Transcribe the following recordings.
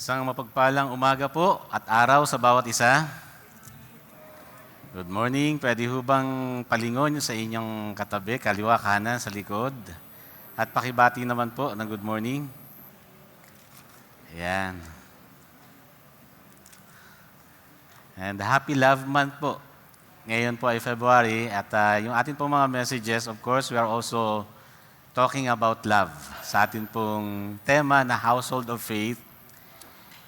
Isang mapagpalang umaga po at araw sa bawat isa. Good morning. Pwede ho bang palingon sa inyong katabi, kaliwa, kanan, sa likod? At pakibati naman po ng good morning. Ayan. And Happy Love Month po. Ngayon po ay February at yung ating pong mga messages, of course, we are also talking about love. Sa ating pong tema na Household of Faith,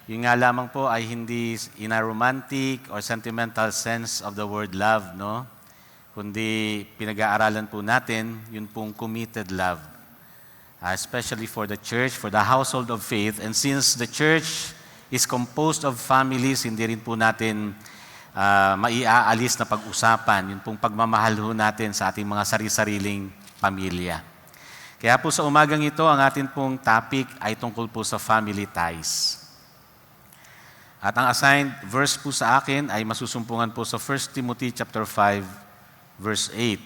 yung nga lamang po ay hindi in a romantic or sentimental sense of the word love, no? Kundi pinag-aaralan po natin yung pong committed love. Especially for the church, for the household of faith. And since the church is composed of families, hindi rin po natin maiaalis na pag-usapan yung pong pagmamahal ho natin sa ating mga sari-sariling pamilya. Kaya po sa umagang ito, ang ating pong topic ay tungkol po sa family ties. At ang assigned verse po sa akin ay masusumpungan po sa 1 Timothy chapter 5, verse 8.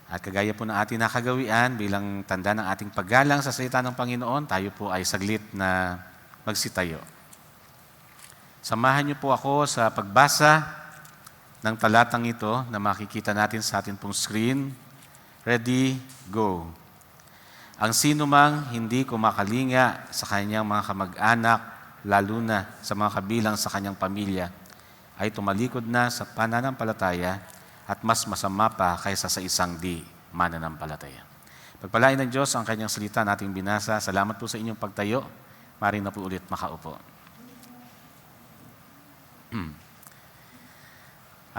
At kagaya po ng ating nakagawian, bilang tanda ng ating paggalang sa salita ng Panginoon, tayo po ay saglit na magsitayo. Samahan niyo po ako sa pagbasa ng talatang ito na makikita natin sa ating pong screen. Ready, go. Ang sino mang hindi kumakalinga sa kanyang mga kamag-anak, lalo na sa mga kabilang sa kanyang pamilya, ay tumalikod na sa pananampalataya at mas masama pa kaysa sa isang di mananampalataya. Pagpalain ng Diyos ang kanyang salita nating binasa. Salamat po sa inyong pagtayo. Maring na po ulit makaupo.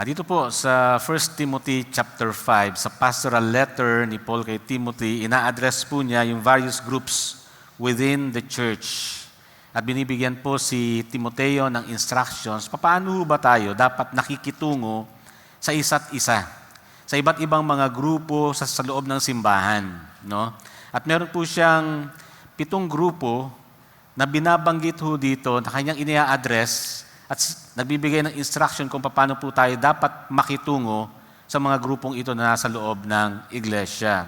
Dito po sa 1 Timothy chapter 5, sa pastoral letter ni Paul kay Timothy, ina-address po niya yung various groups within the church. At binibigyan po si Timoteo ng instructions, paano ba tayo dapat nakikitungo sa isa't isa, sa iba't ibang mga grupo sa loob ng simbahan. No? At meron po siyang 7 grupo na binabanggit ho dito na kanyang inia-address at nagbibigay ng instruction kung paano po tayo dapat makitungo sa mga grupong ito na nasa loob ng iglesia.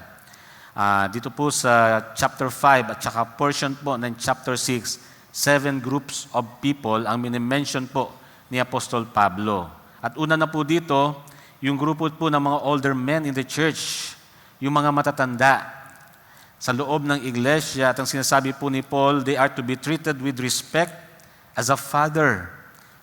Dito po sa chapter 5 at saka portion po ng chapter 6, 7 groups of people ang minimension po ni Apostol Pablo. At una na po dito, yung grupo po ng mga older men in the church, yung mga matatanda sa loob ng iglesia. At ang sinasabi po ni Paul, they are to be treated with respect as a father.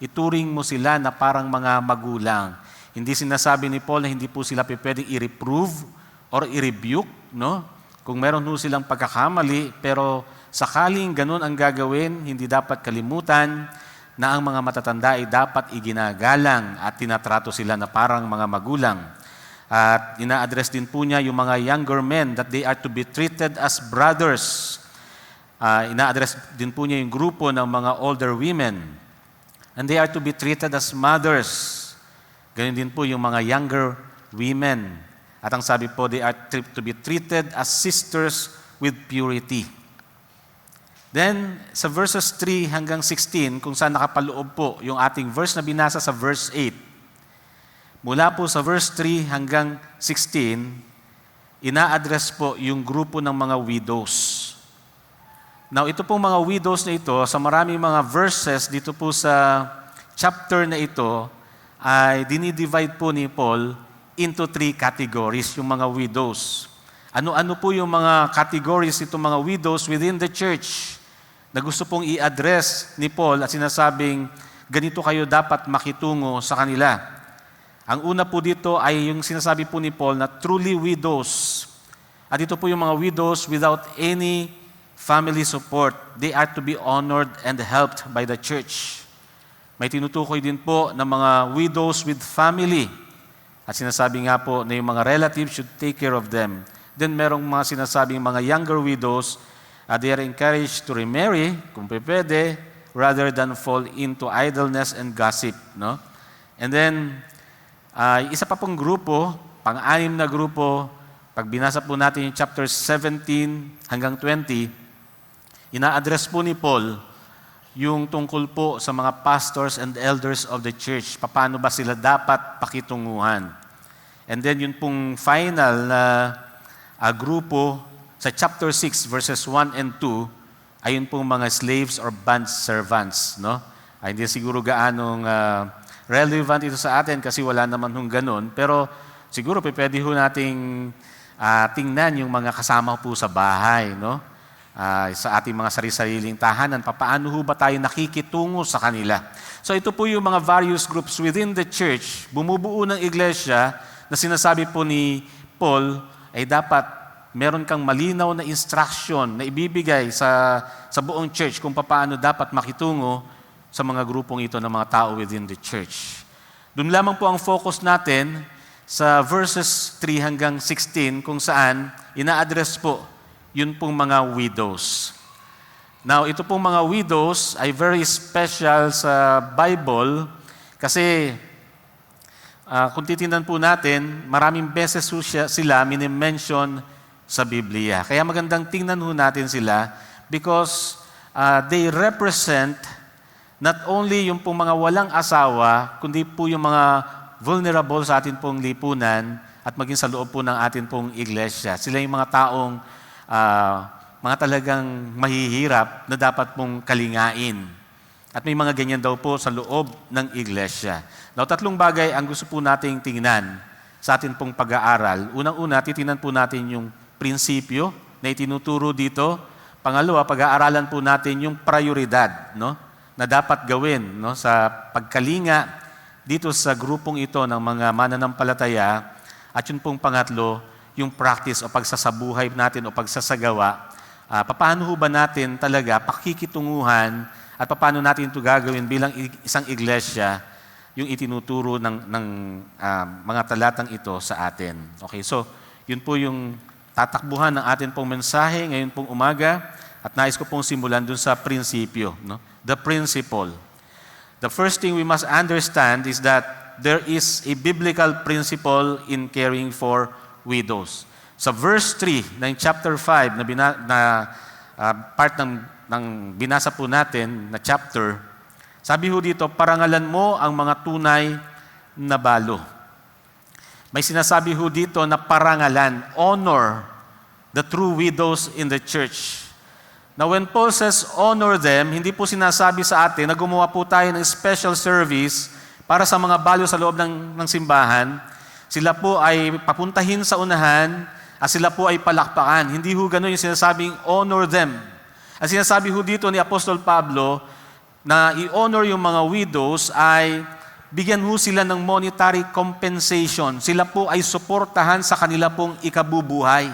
Ituring mo sila na parang mga magulang. Hindi sinasabi ni Paul na hindi po sila pwedeng i-reprove or i-rebuke, no? Kung meron po silang pagkakamali, pero sakaling ganun ang gagawin, hindi dapat kalimutan na ang mga matatanda ay dapat iginagalang at tinatrato sila na parang mga magulang. At ina-address din po niya yung mga younger men that they are to be treated as brothers. Ina-address din po niya yung grupo ng mga older women. And they are to be treated as mothers. Ganun din po yung mga younger women. At ang sabi po, they are to be treated as sisters with purity. Then, sa verses 3 hanggang 16, kung saan nakapaloob po yung ating verse na binasa sa verse 8, mula po sa verse 3 hanggang 16, ina-address po yung grupo ng mga widows. Now, ito pong mga widows na ito, sa maraming mga verses dito po sa chapter na ito, ay dinidivide po ni Paul into 3 categories, yung mga widows. Ano-ano po yung mga categories itong mga widows within the church na gusto pong i-address ni Paul at sinasabing, ganito kayo dapat makitungo sa kanila. Ang una po dito ay yung sinasabi po ni Paul na truly widows. At ito po yung mga widows without any family support. They are to be honored and helped by the church. May tinutukoy din po ng mga widows with family. At sinasabi nga po na yung mga relatives should take care of them. Then merong mga sinasabing mga younger widows, they are encouraged to remarry, kung pwede, rather than fall into idleness and gossip. No? And then, isa pa pong grupo, pang-anim na grupo, pag binasa po natin yung chapter 17 hanggang 20, ina-address po ni Paul yung tungkol po sa mga pastors and elders of the church. Paano ba sila dapat pakitunguhan? And then yung pong final na grupo, sa chapter 6, verses 1 and 2, ayun pong mga slaves or bond servants, no? Ay, hindi siguro gaanong relevant ito sa atin kasi wala naman hong ganun. Pero siguro pwede ho nating tingnan yung mga kasama po sa bahay, no? Sa ating mga sarili-sariling tahanan, papaano ho ba tayo nakikitungo sa kanila? So ito po yung mga various groups within the church, bumubuo ng iglesia na sinasabi po ni Paul ay dapat meron kang malinaw na instruction na ibibigay sa buong church kung paano dapat makitungo sa mga grupong ito ng mga tao within the church. Doon lamang po ang focus natin sa verses 3 hanggang 16 kung saan ina-address po yun pong mga widows. Now, ito pong mga widows ay very special sa Bible kasi kung titingnan po natin, maraming beses sila minimension sa Biblia. Kaya magandang tingnan ho natin sila because they represent not only yung pong mga walang asawa, kundi po yung mga vulnerable sa atin pong lipunan at maging sa loob po ng atin pong iglesia. Sila yung mga taong mga talagang mahihirap na dapat pong kalingain. At may mga ganyan daw po sa loob ng iglesia. Now, 3 bagay ang gusto po nating tingnan sa atin pong pag-aaral. Unang-una, titingnan po natin yung prinsipyo na itinuturo dito. Pangalawa, pag-aaralan po natin yung prioridad, no, na dapat gawin, no, sa pagkalinga dito sa grupong ito ng mga mananampalataya. At yun pong pangatlo, yung practice o pagsasabuhay natin o pagsasagawa. Paano ho ba natin talaga pakikitunguhan at paano natin ito gagawin bilang isang iglesia, yung itinuturo ng mga talatang ito sa atin. Okay, so yun po yung tatakbuhan ng atin pong mensahe ngayon pong umaga at nais ko pong simulan dun sa prinsipyo, no? The principle. The first thing we must understand is that there is a biblical principle in caring for widows. Sa verse 3 ng chapter 5 na part ng binasa po natin na chapter, sabi ho dito, parangalan mo ang mga tunay na balo. May sinasabi ho dito na parangalan, honor the true widows in the church. Now when Paul says honor them, hindi po sinasabi sa atin na gumawa po tayo ng special service para sa mga balo sa loob ng simbahan. Sila po ay papuntahin sa unahan at sila po ay palakpakan. Hindi ho ganun yung sinasabing honor them. Ang sinasabi ho dito ni Apostol Pablo na i-honor yung mga widows ay bigyan ho sila ng monetary compensation. Sila po ay suportahan sa kanila pong ikabubuhay.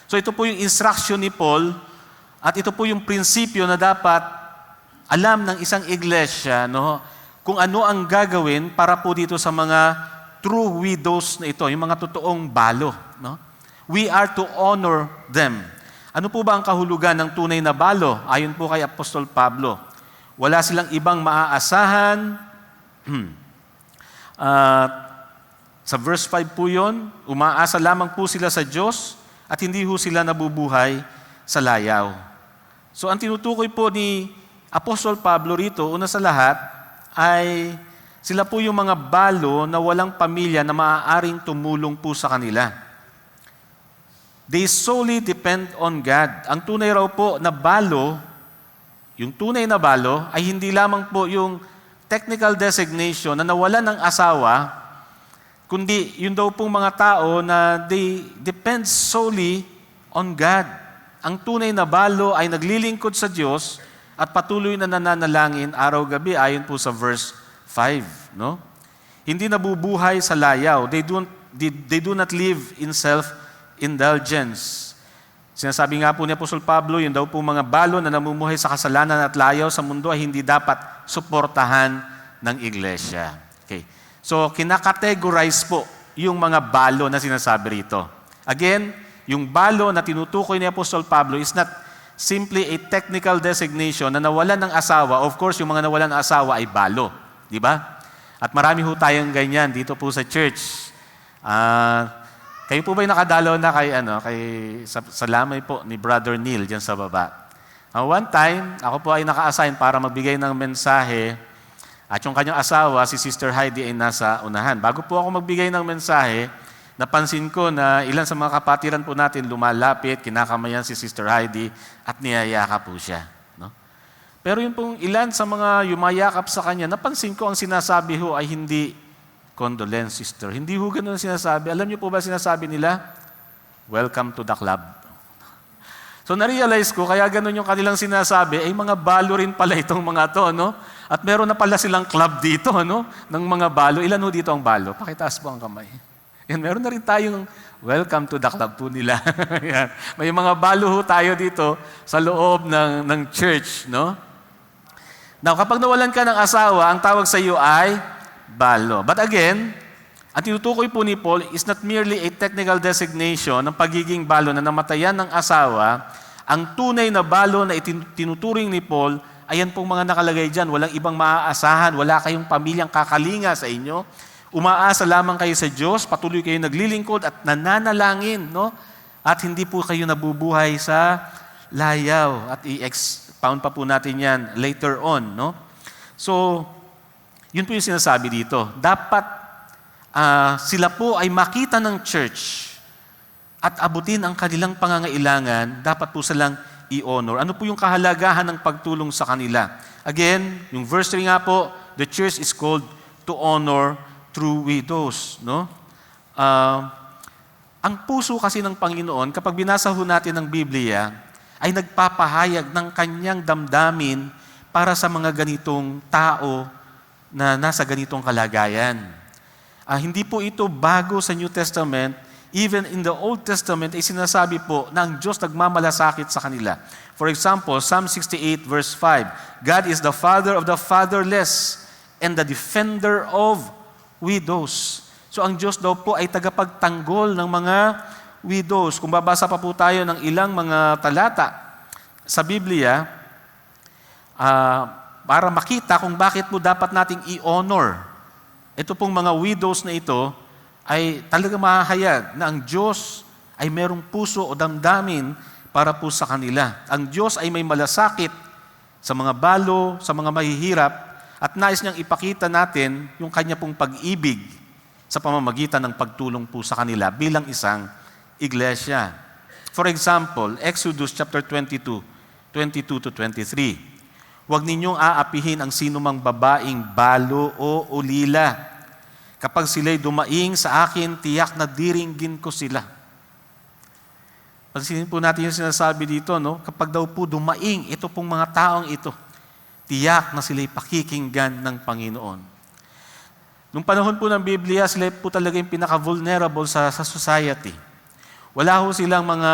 So ito po yung instruction ni Paul at ito po yung prinsipyo na dapat alam ng isang iglesia, no, kung ano ang gagawin para po dito sa mga true widows na ito, yung mga totoong balo. No? We are to honor them. Ano po ba ang kahulugan ng tunay na balo? Ayon po kay Apostol Pablo, wala silang ibang maaasahan. Sa verse 5 po yun, umaasa lamang po sila sa Diyos at hindi ho sila nabubuhay sa layaw. So ang tinutukoy po ni Apostol Pablo rito, una sa lahat, ay sila po yung mga balo na walang pamilya na maaaring tumulong po sa kanila. They solely depend on God. Ang tunay raw po na balo, yung tunay na balo, ay hindi lamang po yung technical designation na nawalan ng asawa, kundi yun daw pong mga tao na they depend solely on God. Ang tunay na balo ay naglilingkod sa Diyos at patuloy na nananalangin araw-gabi ayon po sa verse 5. No? Hindi nabubuhay sa layaw. They do not live in self-indulgence. Sinasabi nga po ni Apostol Pablo, yun daw po mga balo na namumuhay sa kasalanan at layaw sa mundo ay hindi dapat suportahan ng iglesia. Okay. So, kinakategorize po yung mga balo na sinasabi rito. Again, yung balo na tinutukoy ni Apostol Pablo is not simply a technical designation na nawalan ng asawa. Of course, yung mga nawalan ng asawa ay balo. Di ba? At marami ho tayong ganyan dito po sa church. Kayo po ba'y nakadalaw na sa lamay po ni Brother Neil dyan sa baba? One time, ako po ay naka-assign para magbigay ng mensahe at yung kanyang asawa, si Sister Heidi, ay nasa unahan. Bago po ako magbigay ng mensahe, Napansin ko na ilan sa mga kapatiran po natin lumalapit, kinakamayan si Sister Heidi at niyayakap po siya. No? Pero yun pong ilan sa mga yumayakap sa kanya, napansin ko ang sinasabi ho ay hindi condolence, sister. Hindi ho ganun ang sinasabi. Alam niyo po ba sinasabi nila? Welcome to the club. So na-realize ko, kaya ganun yung kanilang sinasabi, ay mga balo rin pala itong mga to, no? At meron na pala silang club dito, no? Ng mga balo. Ilan ho dito ang balo? Pakitaas po ang kamay. Yan, meron na rin tayong welcome to the club po nila. Yan. May mga balo ho tayo dito sa loob ng church, no? Now, kapag nawalan ka ng asawa, ang tawag sa iyo ay balo. But again, ang tinutukoy po ni Paul is not merely a technical designation ng pagiging balo na namatayan ng asawa. Ang tunay na balo na tinuturing ni Paul, ayan pong mga nakalagay dyan. Walang ibang maaasahan, wala kayong pamilyang kakalinga sa inyo. Umaasa lamang kayo sa Diyos, patuloy kayo naglilingkod at nananalangin, no? At hindi po kayo nabubuhay sa layaw. At i-expound pa po natin yan later on, no? So, yun po yung sinasabi dito. Dapat sila po ay makita ng church at abutin ang kanilang pangangailangan, dapat po silang i-honor. Ano po yung kahalagahan ng pagtulong sa kanila? Again, yung verse 3 nga po, the church is called to honor true widows. No? Ang puso kasi ng Panginoon, kapag binasa ho natin ng Biblia, ay nagpapahayag ng kanyang damdamin para sa mga ganitong tao na nasa ganitong kalagayan. Hindi po ito bago sa New Testament. Even in the Old Testament, ay sinasabi po na ang Diyos nagmamalasakit sa kanila. For example, Psalm 68 verse 5, God is the father of the fatherless and the defender of widows. So ang Diyos daw po ay tagapagtanggol ng mga widows. Kung babasa pa po tayo ng ilang mga talata sa Biblia, para makita kung bakit po dapat nating i-honor ito pong mga widows na ito, ay talaga mahahayag na ang Diyos ay merong puso o damdamin para po sa kanila. Ang Diyos ay may malasakit sa mga balo, sa mga mahihirap, at nais niyang ipakita natin yung kanya pong pag-ibig sa pamamagitan ng pagtulong po sa kanila bilang isang iglesia. For example, Exodus chapter 22, 22 to 23. Huwag ninyong aapihin ang sinumang babaeng balo o ulila. Kapag sila'y dumaing sa akin, tiyak na diringgin ko sila. Pansinin po natin yung sinasabi dito, no? Kapag daw po dumaing, ito pong mga taong ito, tiyak na sila'y pakikinggan ng Panginoon. Nung panahon po ng Biblia, sila po talaga yung pinaka-vulnerable sa society. Wala ho silang mga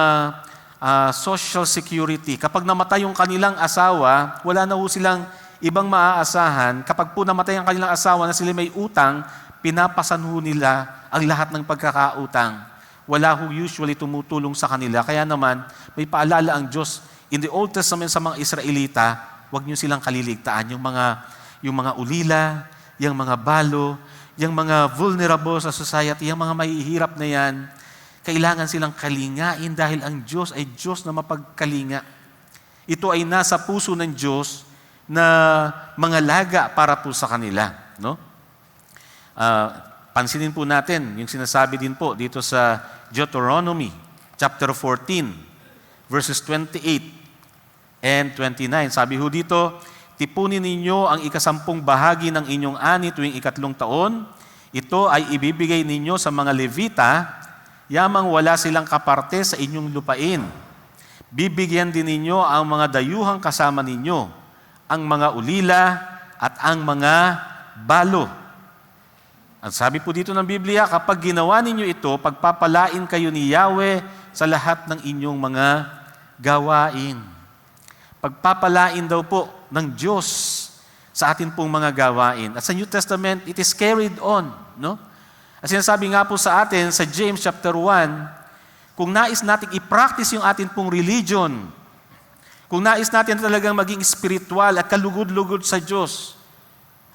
social security. Kapag namatay yung kanilang asawa, wala na ho silang ibang maaasahan. Kapag po namatay ang kanilang asawa na sila may utang, pinapasan ho nila ang lahat ng pagkakautang. Wala ho usually tumutulong sa kanila. Kaya naman, may paalala ang Diyos in the Old Testament sa mga Israelita, huwag niyo silang kaliligtaan. Yung mga ulila, yung mga balo, yung mga vulnerable sa society, yung mga mahihirap na yan, kailangan silang kalingain dahil ang Diyos ay Diyos na mapagkalinga. Ito ay nasa puso ng Diyos na mga laga para po sa kanila. No? Pansinin po natin yung sinasabi din po dito sa Deuteronomy chapter 14 verses 28 and 29. Sabi ho dito, tipunin ninyo ang ikasampung bahagi ng inyong ani tuwing ikatlong taon. Ito ay ibibigay ninyo sa mga Levita, yamang wala silang kaparte sa inyong lupain. Bibigyan din ninyo ang mga dayuhang kasama ninyo, ang mga ulila at ang mga balo. At sabi po dito ng Biblia, kapag ginawa ninyo ito, pagpapalain kayo ni Yahweh sa lahat ng inyong mga gawain. Pagpapalain daw po ng Diyos sa atin pong mga gawain. At sa New Testament, it is carried on. No? At sinasabi nga po sa atin sa James chapter 1, kung nais natin i-practice yung atin pong religion, kung nais natin talagang maging spiritual at kalugod-lugod sa Diyos,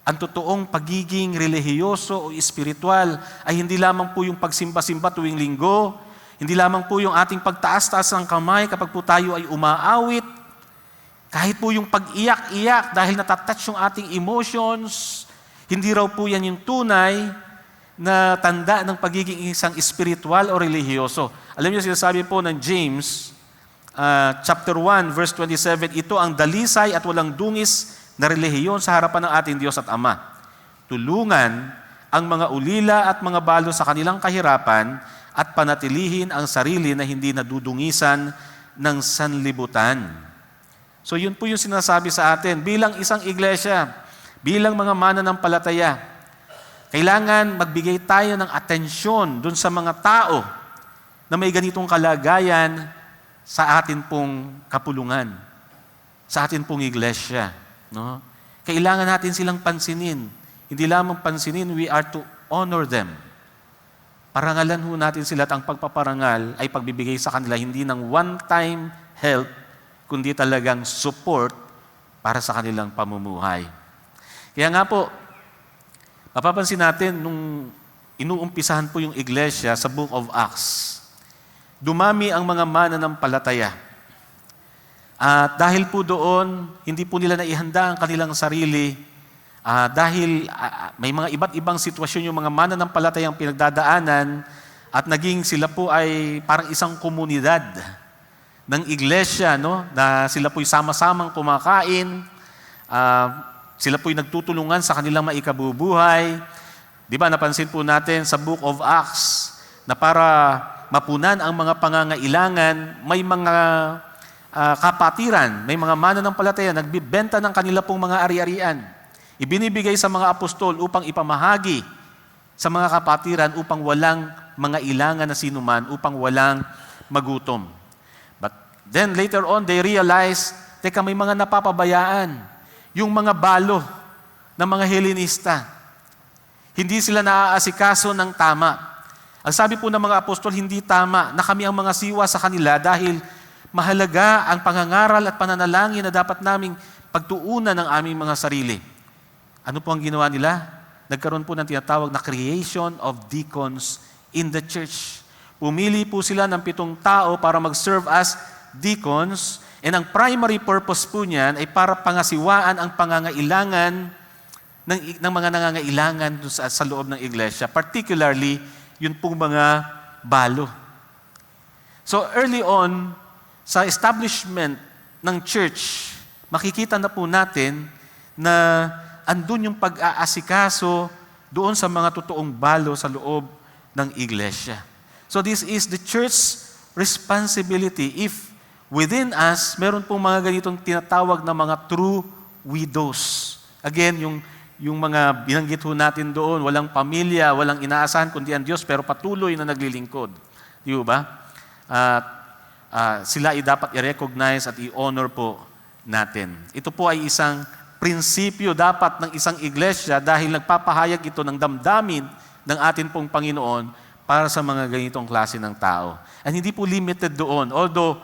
ang totoong pagiging relihiyoso o spiritual ay hindi lamang po yung pagsimba-simba tuwing linggo, hindi lamang po yung ating pagtaas-taas ng kamay kapag po tayo ay umaawit, kahit po yung pag-iyak-iyak dahil natatouch yung ating emotions, hindi raw po yan yung tunay na tanda ng pagiging isang espiritual o religyoso. Alam niyo, sinasabi po ng James, chapter 1, verse 27, ito ang dalisay at walang dungis na relihiyon sa harapan ng ating Diyos at Ama. Tulungan ang mga ulila at mga balo sa kanilang kahirapan at panatilihin ang sarili na hindi nadudungisan ng sanlibutan. So yun po yung sinasabi sa atin, bilang isang iglesia, bilang mga mananampalataya, kailangan magbigay tayo ng atensyon dun sa mga tao na may ganitong kalagayan sa atin pong kapulungan, sa atin pong iglesia. No? Kailangan natin silang pansinin. Hindi lamang pansinin, we are to honor them. Parangalan ho natin sila at ang pagpaparangal ay pagbibigay sa kanila hindi ng one-time help, kundi talagang support para sa kanilang pamumuhay. Kaya nga po, mapapansin natin nung inuumpisahan po yung iglesia sa Book of Acts, dumami ang mga mananampalataya. At dahil po doon, hindi po nila naihanda ang kanilang sarili dahil may mga iba't ibang sitwasyon yung mga mananampalatayang pinagdadaanan at naging sila po ay parang isang komunidad ng iglesia, no? Na sila po'y sama-samang kumakain, sila po'y nagtutulungan sa kanilang maikabubuhay. Di ba, napansin po natin sa Book of Acts na para mapunan ang mga pangangailangan, may mga kapatiran, may mga mananampalataya, nagbibenta ng kanila pong mga ari-arian. Ibinibigay sa mga apostol upang ipamahagi sa mga kapatiran upang walang mga ilangan na sinuman, upang walang magutom. But then later on, they realized, teka, may mga napapabayaan. Yung mga balo ng mga Helenista. Hindi sila naaasikaso ng tama. Ang sabi po ng mga apostol, hindi tama na kami ang mga siwa sa kanila dahil mahalaga ang pangangaral at pananalangin na dapat naming pagtuunan ng aming mga sarili. Ano po ang ginawa nila? Nagkaroon po ng tinatawag na creation of deacons in the church. Pumili po sila ng 7 tao para mag-serve as deacons, and ang primary purpose po niyan ay para pangasiwaan ang pangangailangan ng mga nangangailangan sa loob ng iglesia, particularly yun pong mga balo. So early on, sa establishment ng church, makikita na po natin na andun yung pag-aasikaso doon sa mga totoong balo sa loob ng iglesia. So this is the church's responsibility. If within us, meron pong mga ganitong tinatawag na mga true widows. Again, yung mga binanggit ho natin doon, walang pamilya, walang inaasahan kundi ang Diyos, pero patuloy na naglilingkod. Di ba? Sila ay dapat i-recognize at i-honor po natin. Ito po ay isang prinsipyo dapat ng isang iglesia dahil nagpapahayag ito ng damdamin ng atin pong Panginoon para sa mga ganitong klase ng tao. And hindi po limited doon. Although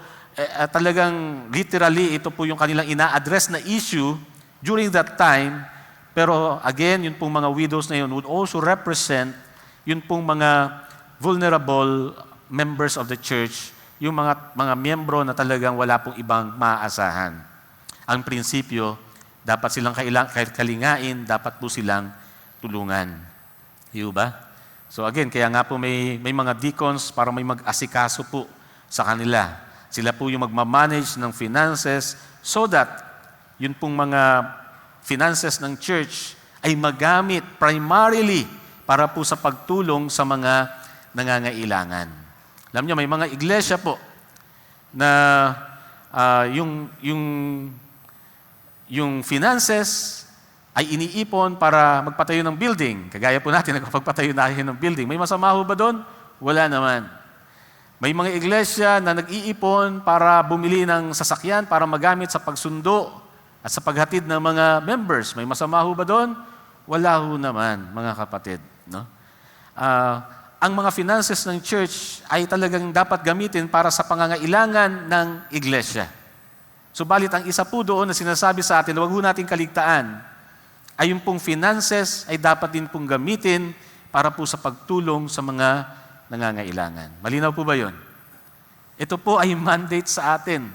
talagang literally ito po yung kanilang ina-address na issue during that time, pero again, yun pong mga widows na yun would also represent yun pong mga vulnerable members of the church, yung mga miyembro na talagang wala pong ibang maaasahan. Ang prinsipyo, dapat silang kalingain, dapat po silang tulungan. Di ba? So again, kaya nga po may mga deacons para may mag-asikaso po sa kanila. Sila po yung magmamanage ng finances so that yun pong mga finances ng church ay magamit primarily para po sa pagtulong sa mga nangangailangan. Alam niyo, may mga iglesia po na yung finances ay iniipon para magpatayo ng building. Kagaya po natin, nagpapagpatayo na ng building. May masama ho ba doon? Wala naman. May mga iglesia na nag-iipon para bumili ng sasakyan para magamit sa pagsundo at sa paghatid ng mga members. May masama ho ba doon? Wala ho naman, mga kapatid. No? Ang mga finances ng church ay talagang dapat gamitin para sa pangangailangan ng iglesia. Subalit ang isa po doon na sinasabi sa atin, huwag ho nating kaligtaan, ay yung pong finances ay dapat din pong gamitin para po sa pagtulong sa mga nangangailangan. Malinaw po ba yun? Ito po ay mandate sa atin.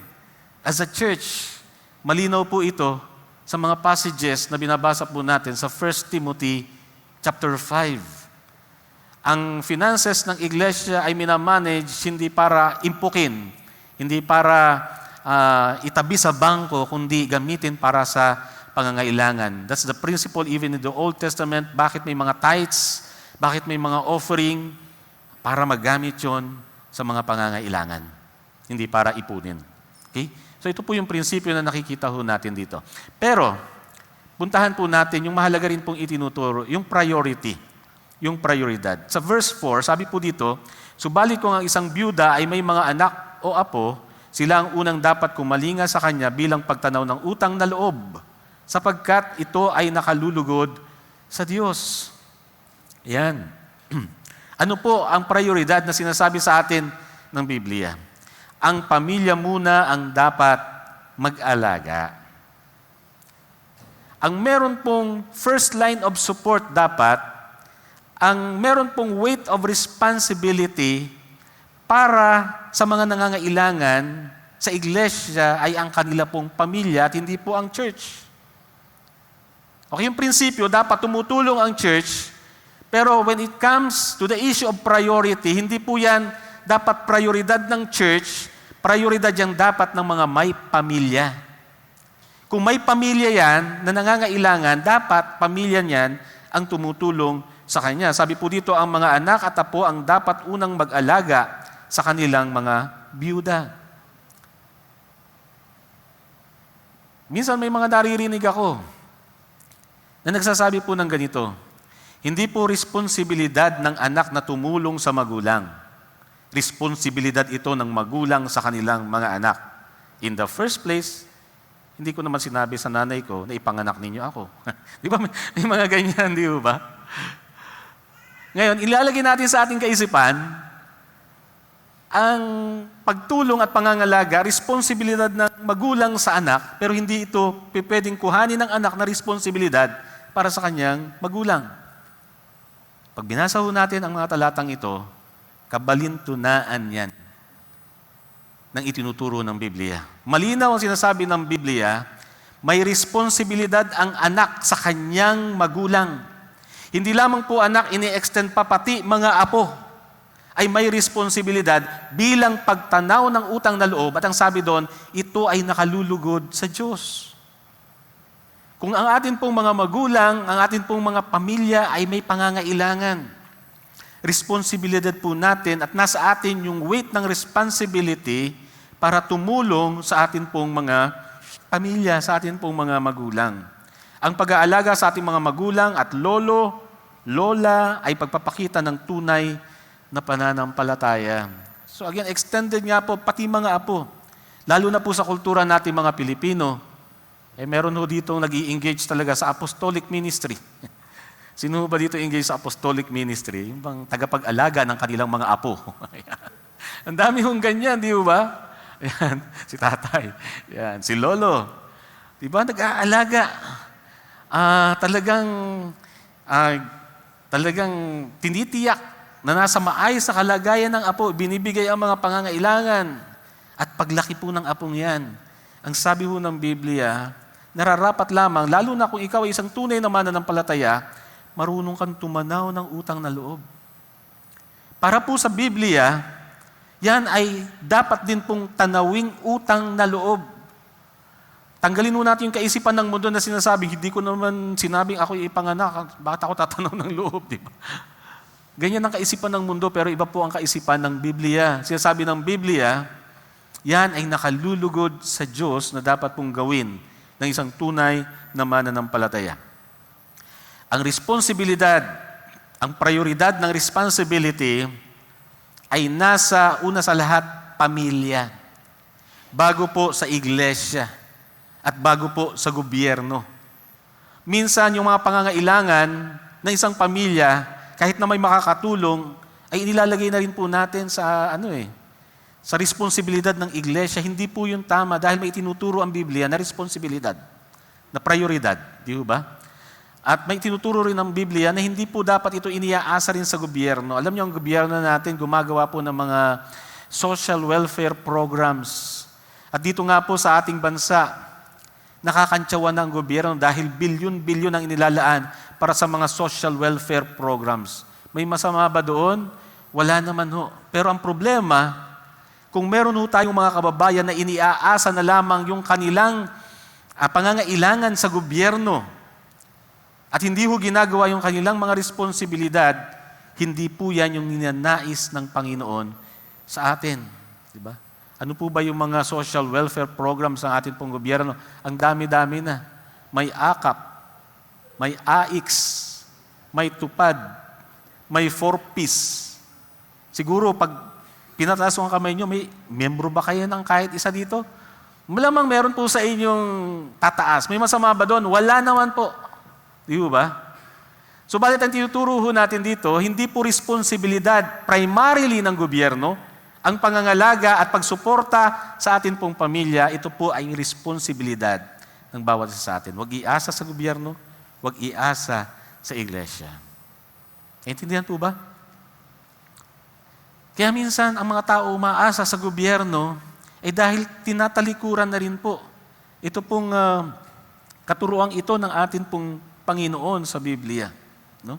As a church, malinaw po ito sa mga passages na binabasa po natin sa 1 Timothy chapter 5. Ang finances ng iglesia ay minamanage hindi para impukin, hindi para itabi sa bangko, kundi gamitin para sa pangangailangan. That's the principle even in the Old Testament. Bakit may mga tithes? Bakit may mga offering? Para magamit yon sa mga pangangailangan, hindi para ipunin. Okay? So ito po yung prinsipyo na nakikita ho natin dito. Pero, puntahan po natin yung mahalaga rin pong itinuturo, yung priority, yung prioridad. Sa verse 4, sabi po dito, subalit kung ang isang byuda ay may mga anak o apo, sila ang unang dapat kumalinga sa kanya bilang pagtanaw ng utang na loob, sapagkat ito ay nakalulugod sa Diyos. Yan. Ano po ang prioridad na sinasabi sa atin ng Biblia? Ang pamilya muna ang dapat mag-alaga. Ang meron pong first line of support dapat, ang meron pong weight of responsibility para sa mga nangangailangan sa iglesia ay ang kanila pong pamilya at hindi po ang church. Okay, yung prinsipyo, dapat tumutulong ang church, pero when it comes to the issue of priority, hindi po yan dapat prioridad ng church, prioridad yan dapat ng mga may pamilya. Kung may pamilya yan na nangangailangan, dapat pamilya niyan ang tumutulong sa kanya. Sabi po dito, ang mga anak at apo ang dapat unang mag-alaga sa kanilang mga byuda. Minsan may mga naririnig ako na nagsasabi po ng ganito, hindi po responsibilidad ng anak na tumulong sa magulang. Responsibilidad ito ng magulang sa kanilang mga anak. In the first place, hindi ko naman sinabi sa nanay ko na ipanganak ninyo ako. Di ba? May mga ganyan, di ba? Ngayon, ilalagay natin sa ating kaisipan, ang pagtulong at pangangalaga, responsibilidad ng magulang sa anak, pero hindi ito pwedeng kuhanin ng anak na responsibilidad para sa kanyang magulang. Pag binasa ho natin ang mga talatang ito, kabalintunaan yan ng itinuturo ng Biblia. Malinaw ang sinasabi ng Biblia, may responsibilidad ang anak sa kanyang magulang. Hindi lamang po anak, ini-extend pa pati mga apo ay may responsibilidad bilang pagtanaw ng utang na loob. At ang sabi doon, ito ay nakalulugod sa Diyos. Kung ang atin pong mga magulang, ang atin pong mga pamilya ay may pangangailangan, responsibilidad po natin at nasa atin yung weight ng responsibility para tumulong sa atin pong mga pamilya, sa atin pong mga magulang. Ang pag-aalaga sa ating mga magulang at lolo, lola ay pagpapakita ng tunay na pananampalataya. So again, extended nga po pati mga apo. Lalo na po sa kultura natin mga Pilipino, meron ho dito nag-i-engage talaga sa apostolic ministry. Sino ba dito engage sa apostolic ministry? Yung bang tagapag-alaga ng kanilang mga apo. Ang dami hong ganyan, di ba? Ayan, si tatay. Ayan, si lolo. Di ba, nag-aalaga. Talagang tinitiyak na nasa maayos na kalagayan ng apo, binibigay ang mga pangangailangan. At paglaki po ng apong yan, ang sabi po ng Biblia, nararapat lamang, lalo na kung ikaw ay isang tunay na mananampalataya, marunong kang tumanaw ng utang na loob. Para po sa Biblia, yan ay dapat din pong tanawing utang na loob. Tanggalin mo natin yung kaisipan ng mundo na sinasabi, hindi ko naman sinabing ako ipanganak, bakit ako tatanaw ng loob, di ba? Ganyan ang kaisipan ng mundo, pero iba po ang kaisipan ng Biblia. Sinasabi ng Biblia, yan ay nakalulugod sa Diyos na dapat pong gawin ng isang tunay na mananampalataya. Ang responsibilidad, ang prioridad ng responsibility ay nasa una sa lahat, pamilya. Bago po sa iglesia at bago po sa gobyerno. Minsan yung mga pangangailangan ng isang pamilya, kahit na may makakatulong, ay inilalagay na rin po natin sa sa responsibilidad ng iglesia. Hindi po yun tama dahil may tinuturo ang Biblia na responsibilidad, na prioridad. Di ba? At may tinuturo rin ang Biblia na hindi po dapat ito iniaasa rin sa gobyerno. Alam niyo, ang gobyerno natin gumagawa po ng mga social welfare programs. At dito nga po sa ating bansa, nakakantsawan ng gobyerno dahil bilyon-bilyon ang inilalaan para sa mga social welfare programs. May masama ba doon? Wala naman ho. Pero ang problema, kung meron ho tayong mga kababayan na iniaasa na lamang yung kanilang pangangailangan sa gobyerno at hindi ho ginagawa yung kanilang mga responsibilidad, hindi po yan yung ninanais ng Panginoon sa atin. Diba? Ano po ba yung mga social welfare programs ng ating pong gobyerno? Ang dami-dami na. May AKAP, may AIX, may TUPAD, may 4Ps. Siguro pag pinataas ang kamay nyo, may membro ba kayo ng kahit isa dito? Malamang meron po sa inyong tataas. May masama ba doon? Wala naman po. Di ba? So, balit ang tinuturo natin dito, hindi po responsibilidad primarily ng gobyerno, ang pangangalaga at pagsuporta sa atin pong pamilya, ito po ay responsibilidad ng bawat isa sa atin. Huwag iasa sa gobyerno, huwag iasa sa iglesia. Intindihan po ba? Kaya minsan, ang mga tao umaasa sa gobyerno, dahil tinatalikuran na rin po. Ito pong katuruang ito ng atin pong Panginoon sa Biblia. No?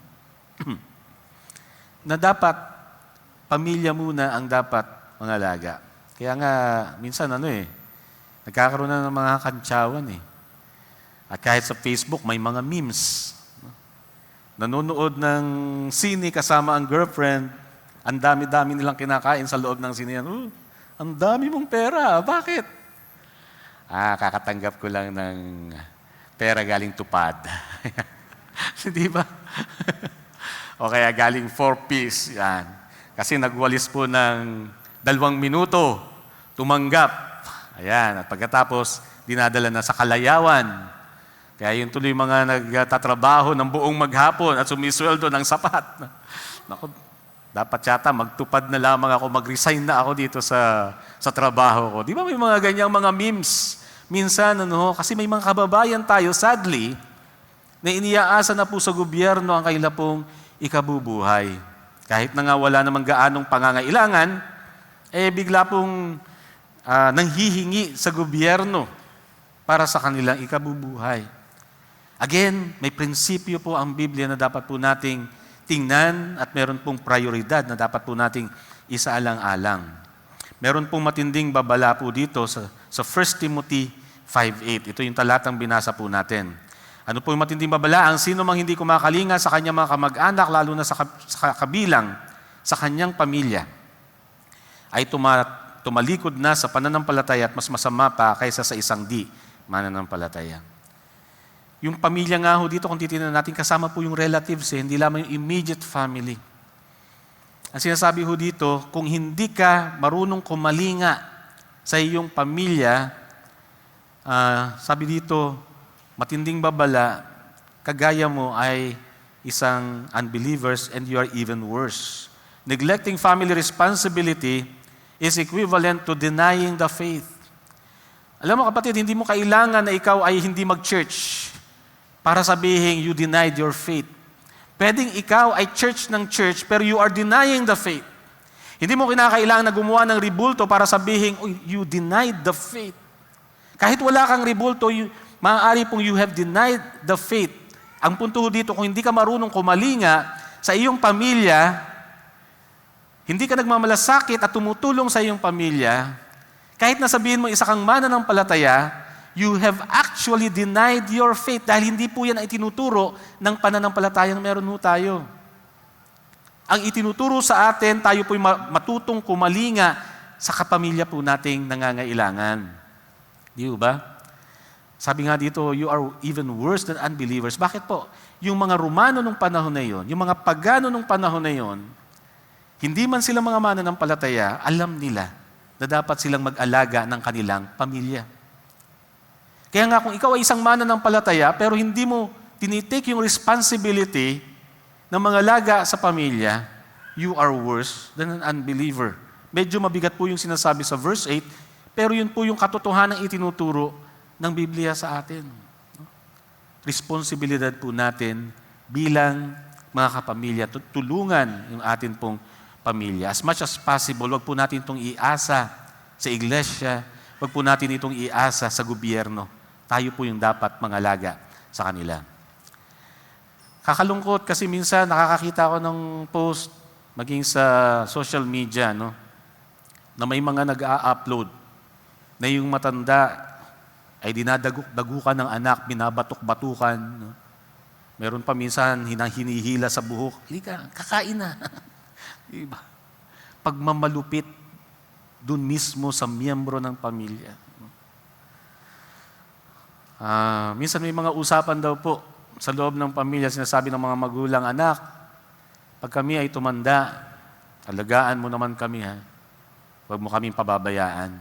Na dapat, pamilya muna ang dapat mangalaga. Kaya nga, minsan nagkakaroon na ng mga kantsawan At kahit sa Facebook, may mga memes. Nanonood ng sine kasama ang girlfriend, ang dami-dami nilang kinakain sa loob ng sine yan. Ang dami mong pera. Bakit? Kakatanggap ko lang ng pera galing TUPAD. Di ba? O kaya galing 4Ps. Yan. Kasi nagwalis po ng 2 minuto, tumanggap. Ayan. At pagkatapos, dinadala na sa Kalayawan. Kaya yun tuloy mga nagtatrabaho ng buong maghapon at sumisweldo ng sapat. Naku, dapat yata magtupad na lamang ako, mag-resign na ako dito sa trabaho ko. Di ba may mga ganyang mga memes? Minsan, kasi may mga kababayan tayo, sadly, na iniaasa na po sa gobyerno ang kailang pong ikabubuhay. Kahit na nga wala namang gaanong pangangailangan, bigla pong nanghihingi sa gobyerno para sa kanilang ikabubuhay. Again, may prinsipyo po ang Biblia na dapat po nating tingnan at meron pong prioridad na dapat po nating isaalang-alang. Meron pong matinding babala po dito sa 1 Timothy 5:8. Ito yung talatang binasa po natin. Ano po yung matinding babala? Ang sino mang hindi kumakalinga sa kanyang mga kamag-anak, lalo na sa kabilang sa kanyang pamilya, ay tumalikod na sa pananampalataya at mas masama pa kaysa sa isang di mananampalataya. Yung pamilya nga ho dito, kung titignan natin, kasama po yung relatives, hindi lamang yung immediate family. Ang sinasabi ho dito, kung hindi ka marunong kumalinga sa iyong pamilya, sabi dito, matinding babala, kagaya mo ay isang unbelievers and you are even worse. Neglecting family responsibility is equivalent to denying the faith. Alam mo kapatid, hindi mo kailangan na ikaw ay hindi mag-church para sabihin you denied your faith. Pwedeng ikaw ay church ng church pero you are denying the faith. Hindi mo kinakailangan na gumawa ng ribulto para sabihin you denied the faith. Kahit wala kang ribulto, maaari pong you have denied the faith. Ang punto dito, kung hindi ka marunong kumalinga sa iyong pamilya, hindi ka nagmamalasakit at tumutulong sa iyong pamilya, kahit nasabihin mo isa kang mananampalataya, you have actually denied your faith dahil hindi po yan ay tinuturo ng pananampalatayang meron ho tayo. Ang itinuturo sa atin, tayo po'y matutong kumalinga sa kapamilya po nating nangangailangan. Di ba? Sabi nga dito, you are even worse than unbelievers. Bakit po? Yung mga Romano nung panahon na yon, yung mga Pagano nung panahon na yon, hindi man sila mga mananampalataya, alam nila na dapat silang mag-alaga ng kanilang pamilya. Kaya nga kung ikaw ay isang mananampalataya, pero hindi mo tinitake yung responsibility ng mga laga sa pamilya, you are worse than an unbeliever. Medyo mabigat po yung sinasabi sa verse 8, pero yun po yung katotohanan itinuturo ng Biblia sa atin. Responsibilidad po natin bilang mga kapamilya, tulungan yung atin pong pamilya. As much as possible, wag po natin itong iasa sa iglesia, wag po natin itong iasa sa gobyerno. Tayo po yung dapat mangalaga sa kanila. Kakalungkot kasi minsan nakakakita ako ng post, maging sa social media, no? Na may mga nag-a-upload na yung matanda ay dinadagukan ng anak, binabatok-batukan. No? Meron pa minsan hinihila sa buhok. Hindi ka, kakain na. Diba? Pagmamalupit dun mismo sa miyembro ng pamilya. Minsan may mga usapan daw po sa loob ng pamilya, sinasabi ng mga magulang, anak, pag kami ay tumanda, alagaan mo naman kami, ha? Huwag mo kaming pababayaan.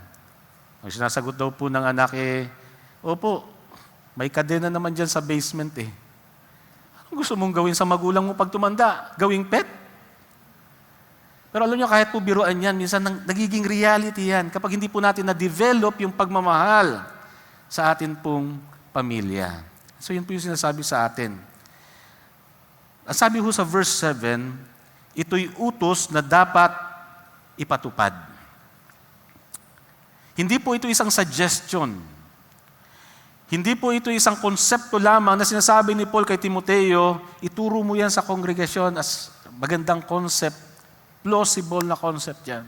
Ang sinasagot daw po ng anak, opo, may kadena naman dyan sa basement eh. Anong gusto mong gawin sa magulang mo pag tumanda? Gawing pet? Pero alam nyo, kahit po biruan yan, minsan nagiging reality yan kapag hindi po natin na-develop yung pagmamahal sa atin pong pamilya. So yun po yung sinasabi sa atin. Ang sabi ho sa verse 7, ito'y utos na dapat ipatupad. Hindi po ito isang suggestion. Hindi po ito isang konsepto lamang na sinasabi ni Paul kay Timoteo, ituro mo yan sa kongregasyon as magandang concept, plausible na concept yan.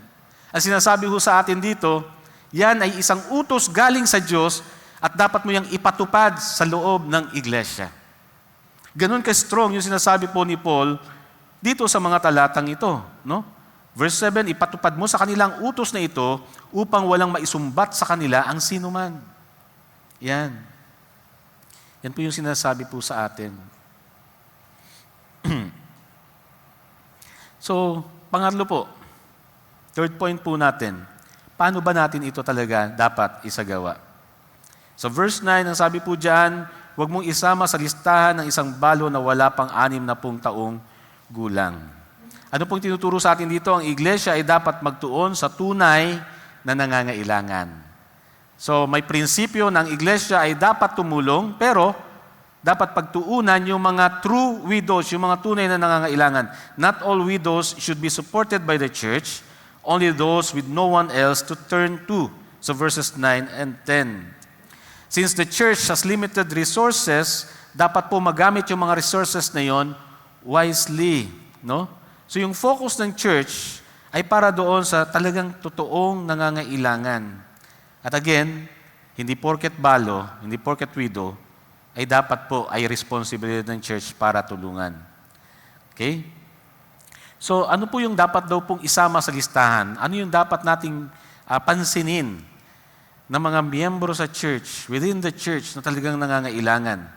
Ang sinasabi ho sa atin dito, yan ay isang utos galing sa Diyos at dapat mo yang ipatupad sa loob ng iglesia. Ganun ka-strong yung sinasabi po ni Paul dito sa mga talatang ito. No? Verse 7, ipatupad mo sa kanilang utos na ito upang walang maisumbat sa kanila ang sinuman. Yan. Yan po yung sinasabi po sa atin. So, pangatlo po, third point po natin, paano ba natin ito talaga dapat isagawa? So verse 9, ang sabi po dyan, huwag mong isama sa listahan ng isang balo na wala pang 60 taong gulang. Ano pong tinuturo sa atin dito? Ang iglesia ay dapat magtuon sa tunay na nangangailangan. So may prinsipyo ng iglesia ay dapat tumulong, pero dapat pagtuunan yung mga true widows, yung mga tunay na nangangailangan. Not all widows should be supported by the church, only those with no one else to turn to. So verses 9 and 10. Since the church has limited resources, dapat po magamit yung mga resources na yon wisely. No? So yung focus ng church ay para doon sa talagang totoong nangangailangan. At again, hindi porket balo, hindi porket widow, ay dapat po ay responsibility ng church para tulungan. Okay? So ano po yung dapat daw pong isama sa listahan? Ano yung dapat nating pansinin ng mga miyembro sa church, within the church na talagang nangangailangan?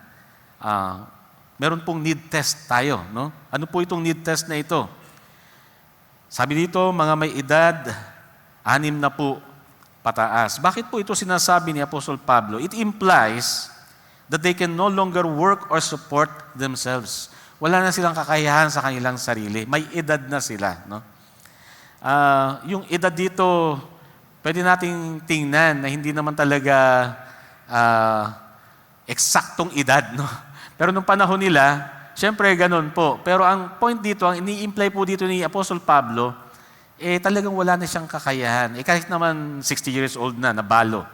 Meron pong need test tayo. No? Ano po itong need test na ito? Sabi dito, mga may edad, 60 pataas. Bakit po ito sinasabi ni Apostle Pablo? It implies that they can no longer work or support themselves. Wala na silang kakayahan sa kanilang sarili. May edad na sila. No? Yung edad dito, pwede nating tingnan na hindi naman talaga eksaktong edad. No? Pero nung panahon nila, syempre ganun po. Pero ang point dito, ang ini-imply po dito ni Apostle Pablo, talagang wala na siyang kakayahan. Kahit naman 60 years old na, nabalo,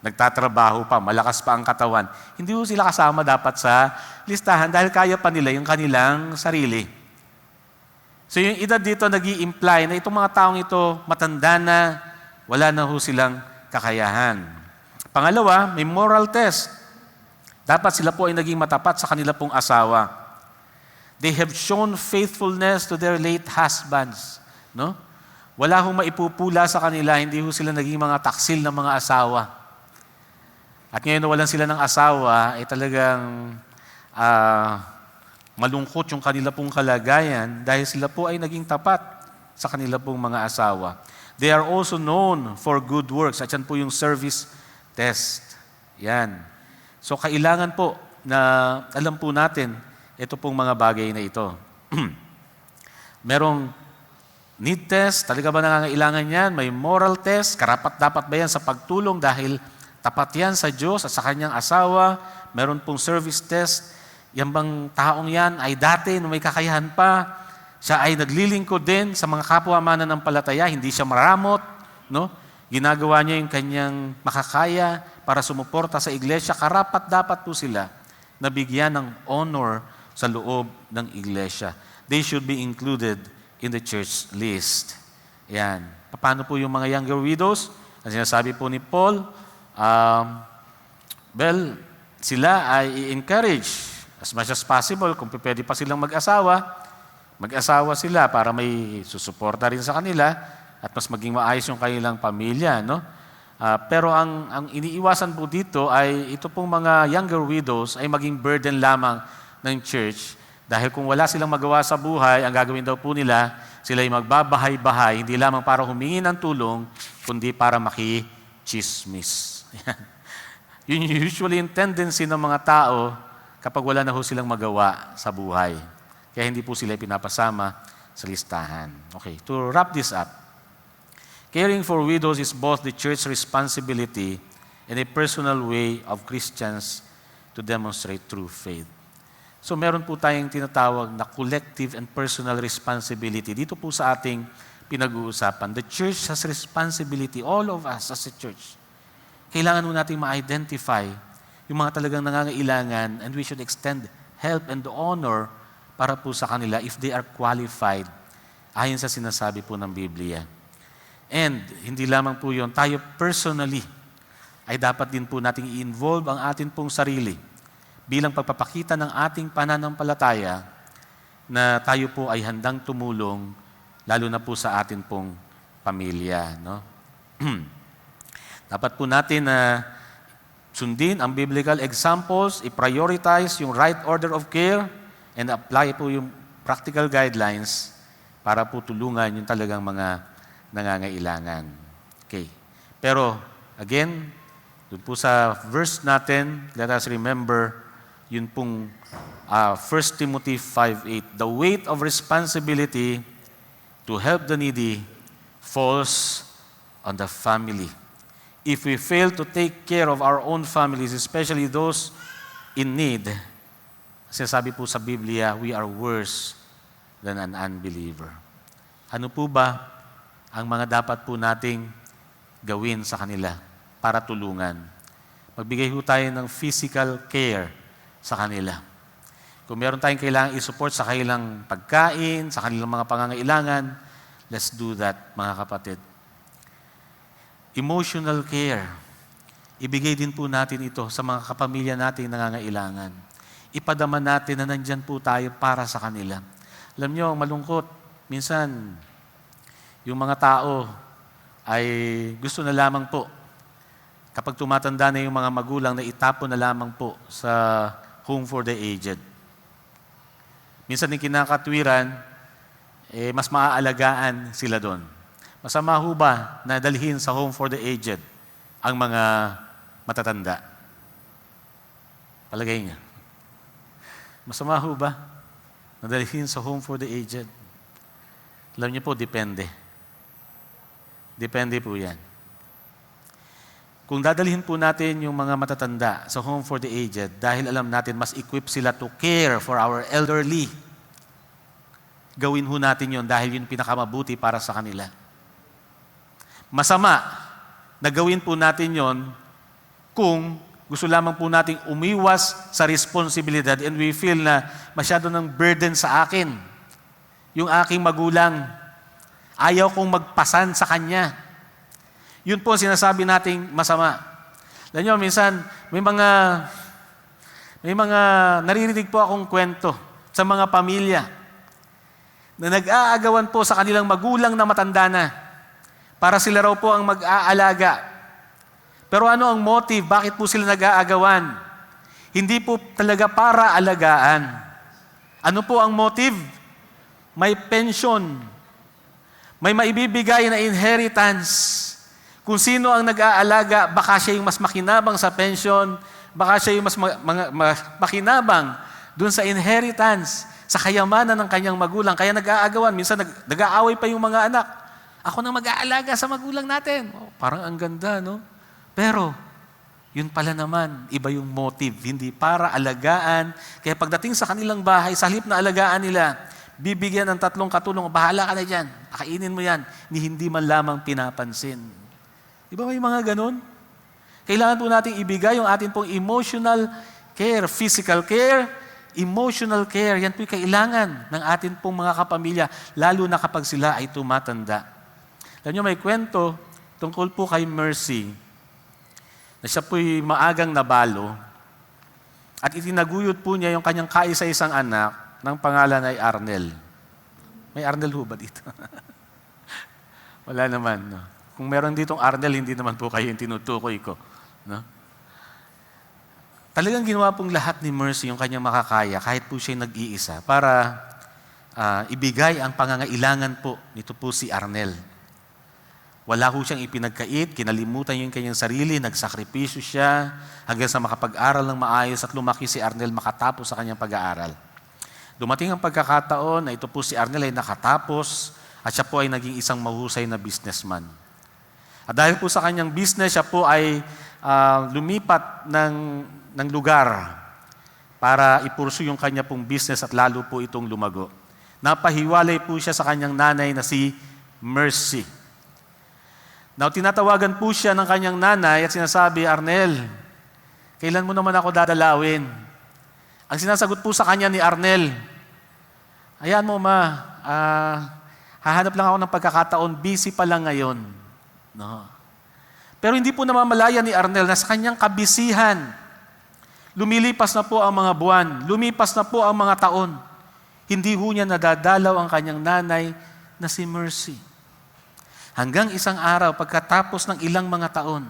nagtatrabaho pa, malakas pa ang katawan, hindi po sila kasama dapat sa listahan dahil kaya pa nila yung kanilang sarili. So yung edad dito nag-i-imply na itong mga taong ito, matanda na, wala na ho silang kakayahan. Pangalawa, may moral test. Dapat sila po ay naging matapat sa kanila pong asawa. They have shown faithfulness to their late husbands. No? Wala hong maipupula sa kanila, hindi ho sila naging mga taksil ng mga asawa. At ngayon na walang sila ng asawa, ay talagang malungkot yung kanila pong kalagayan dahil sila po ay naging tapat sa kanila pong mga asawa. They are also known for good works. At yan po yung service test. Yan. So kailangan po na alam po natin ito pong mga bagay na ito. Merong need test, talaga ba nangangailangan yan? May moral test, karapat-dapat ba yan sa pagtulong dahil tapat yan sa Diyos at sa kanyang asawa? Meron pong service test, yan bang taong yan ay dati nung may kakayahan pa, siya ay naglilingkod din sa mga kapwa mananampalataya, hindi siya maramot, no? Ginagawa niya yung kanyang makakaya para sumuporta sa iglesia, karapat-dapat po sila na bigyan ng honor sa loob ng iglesia. They should be included in the church list. Yan. Paano po yung mga younger widows? Ang sinasabi po ni Paul, sila ay i-encourage as much as possible, kung pwede pa silang mag-asawa sila para may susuporta rin sa kanila at mas maging maayos yung kanilang pamilya. No? Pero ang iniiwasan po dito ay ito pong mga younger widows ay maging burden lamang ng church dahil kung wala silang magawa sa buhay, ang gagawin daw po nila, sila ay magbabahay-bahay, hindi lamang para humingi ng tulong, kundi para makichismis. Yun usually yung tendency ng mga tao kapag wala na ho silang magawa sa buhay. Kaya hindi po sila pinapasama sa listahan. Okay, to wrap this up, caring for widows is both the church's responsibility and a personal way of Christians to demonstrate true faith. So meron po tayong tinatawag na collective and personal responsibility. Dito po sa ating pinag-uusapan, the church has responsibility, all of us as a church. Kailangan po natin ma-identify yung mga talagang nangangailangan and we should extend help and honor para po sa kanila if they are qualified ayon sa sinasabi po ng Biblia. And hindi lamang po yun, tayo personally ay dapat din po nating i-involve ang atin pong sarili bilang pagpapakita ng ating pananampalataya na tayo po ay handang tumulong lalo na po sa atin pong pamilya. No? Dapat po natin na sundin ang biblical examples, i-prioritize yung right order of care, and apply po yung practical guidelines para po tulungan yung talagang mga nangangailangan. Okay. Pero, again, dun po sa verse natin, let us remember, yun pong 1 Timothy 5:8, the weight of responsibility to help the needy falls on the family. If we fail to take care of our own families, especially those in need, sinasabi po sa Biblia, we are worse than an unbeliever. Ano po ba ang mga dapat po nating gawin sa kanila para tulungan? Magbigay po tayo ng physical care sa kanila. Kung meron tayong kailangang i-support sa kanilang pagkain, sa kanilang mga pangangailangan, let's do that, mga kapatid. Emotional care. Ibigay din po natin ito sa mga kapamilya nating nangangailangan. Ipadama natin na nandyan po tayo para sa kanila. Alam nyo, malungkot. Minsan, yung mga tao ay gusto na lamang po, kapag tumatanda na yung mga magulang, na itapon na lamang po sa home for the aged. Minsan yung kinakatwiran, mas maaalagaan sila doon. Masama ho ba na dalhin sa home for the aged ang mga matatanda? Palagay niya. Masama ho ba na dalhin sa home for the aged? Alam niyo po, depende. Depende po yan. Kung dadalhin po natin yung mga matatanda sa home for the aged, dahil alam natin mas equip sila to care for our elderly, gawin ho natin yon dahil yun pinakamabuti para sa kanila. Masama na gawin po natin yon kung gusto lamang po nating umiwas sa responsibilidad and we feel na masyado ng burden sa akin. Yung aking magulang, ayaw kong magpasan sa kanya. Yun po sinasabi nating masama. Alam nyo, minsan may mga naririnig po akong kwento sa mga pamilya na nag-aagawan po sa kanilang magulang na matanda na para sila raw po ang mag-aalaga. Pero ano ang motive? Bakit po sila nag-aagawan? Hindi po talaga para alagaan. Ano po ang motive? May pension. May maibibigay na inheritance. Kung sino ang nag-aalaga, baka siya yung mas makinabang sa pension, baka siya yung mas makinabang dun sa inheritance, sa kayamanan ng kanyang magulang. Kaya nag-aagawan. Minsan nag-aaway pa yung mga anak. Ako nang mag-aalaga sa magulang natin. Oh, parang ang ganda, no? Pero, yun pala naman, iba yung motive. Hindi para alagaan. Kaya pagdating sa kanilang bahay, sa halip na alagaan nila, bibigyan ng 3 katulong, bahala ka na dyan, kainin mo yan, ni hindi man lamang pinapansin. Di ba may mga ganun? Kailangan po natin ibigay yung atin pong emotional care, physical care, Emotional care, yan po'y kailangan ng atin pong mga kapamilya, lalo na kapag sila ay tumatanda. Alam niyo, may kwento tungkol po kay Mercy, na siya po'y maagang nabalo, at itinaguyod po niya yung kanyang kaisa-isang anak, ng pangalan ay Arnel. May Arnel ho ba dito? Wala naman. No? Kung meron ditong Arnel, hindi naman po kayo yung tinutukoy ko. No? Talagang ginawa pong lahat ni Mercy yung kanyang makakaya, kahit po siya nag-iisa, para ibigay ang pangangailangan po nito po si Arnel. Wala ho siyang ipinagkait, kinalimutan yung kanyang sarili, nagsakripisyo siya hanggang sa makapag-aral ng maayos at lumaki si Arnel makatapos sa kanyang pag-aaral. Dumating ang pagkakataon na ito po si Arnel ay nakatapos at siya po ay naging isang mahusay na businessman. At dahil po sa kanyang business, siya po ay lumipat ng lugar para ipursu yung kanya pong business at lalo po itong lumago. Napahiwalay po siya sa kanyang nanay na si Mercy. Now, tinatawagan po siya ng kanyang nanay at sinasabi, Arnel, kailan mo naman ako dadalawin? Ang sinasagot po sa kanya ni Arnel, hayaan mo ma, hahanap lang ako ng pagkakataon, busy pa lang ngayon. No. Pero hindi po namamalaya ni Arnel na sa kanyang kabisihan, lumilipas na po ang mga buwan, lumipas na po ang mga taon. Hindi ho niya nadadalaw ang kanyang nanay na si Mercy. Hanggang isang araw, pagkatapos ng ilang mga taon,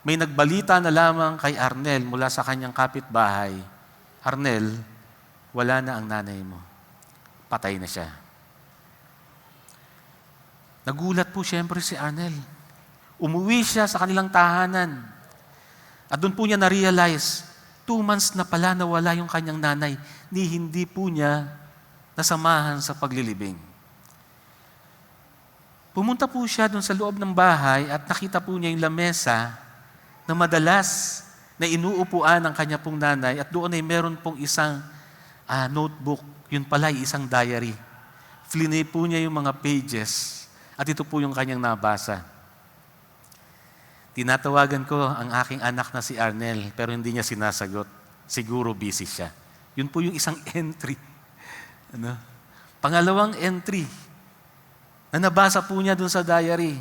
may nagbalita na lamang kay Arnel mula sa kanyang kapitbahay, Arnel, wala na ang nanay mo. Patay na siya. Nagulat po siyempre si Arnel. Umuwi siya sa kanilang tahanan. At doon po niya na-realize, 2 months na pala nawala yung kanyang nanay, ni hindi po niya nasamahan sa paglilibing. Pumunta po siya doon sa loob ng bahay at nakita po niya yung lamesa na madalas na inuupuan ng kanya pong nanay at doon ay meron pong isang notebook. Yun pala ay isang diary. Flinay po niya yung mga pages at ito po yung kanyang nabasa. Tinatawagan ko ang aking anak na si Arnel pero hindi niya sinasagot. Siguro busy siya. Yun po yung isang entry. Pangalawang entry na nabasa po niya dun sa diary.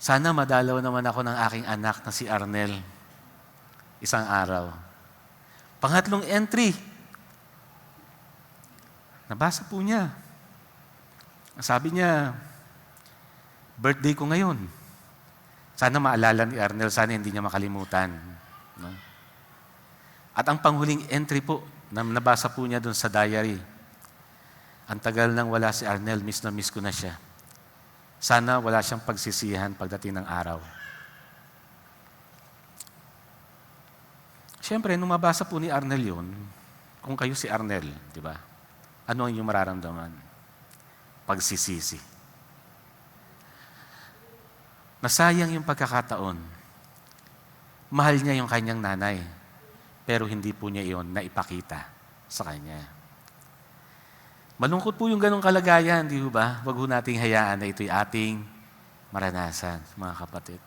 Sana madalaw naman ako ng aking anak na si Arnel isang araw. Pangatlong entry, nabasa po niya. Sabi niya, birthday ko ngayon. Sana maalala ni Arnel, sana hindi niya makalimutan. No? At ang panghuling entry po, na nabasa po niya dun sa diary, ang tagal nang wala si Arnel, miss na miss ko na siya. Sana wala siyang pagsisihan pagdating ng araw. Siyempre, nung mabasa po ni Arnel yun, kung kayo si Arnel, di ba? Ano ang iyong mararamdaman? Pagsisisi. Nasayang yung pagkakataon. Mahal niya yung kanyang nanay, pero hindi po niya iyon naipakita sa kanya. Malungkot po yung ganong kalagayan, di ba? Wag ho nating hayaan na ito'y ating maranasan, mga kapatid.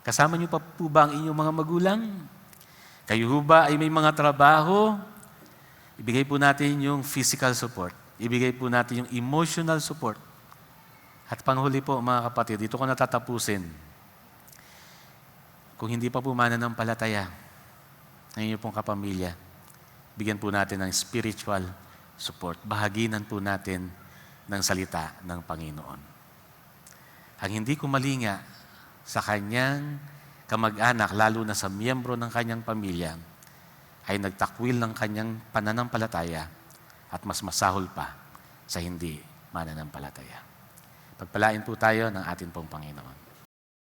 Kasama niyo pa po ba ang inyong mga magulang? Kayo ho ba ay may mga trabaho? Ibigay po natin yung physical support. Ibigay po natin yung emotional support. At panghuli po, mga kapatid, dito ko natatapusin. Kung hindi pa po mananampalataya ng inyong pong kapamilya, bigyan po natin ng spiritual support. Bahaginan po natin ng salita ng Panginoon. Ang hindi kumalinga sa kanyang kamag-anak, lalo na sa miyembro ng kanyang pamilya, ay nagtakwil ng kanyang pananampalataya at mas masahol pa sa hindi mananampalataya. Pagpalain po tayo ng ating pong Panginoon.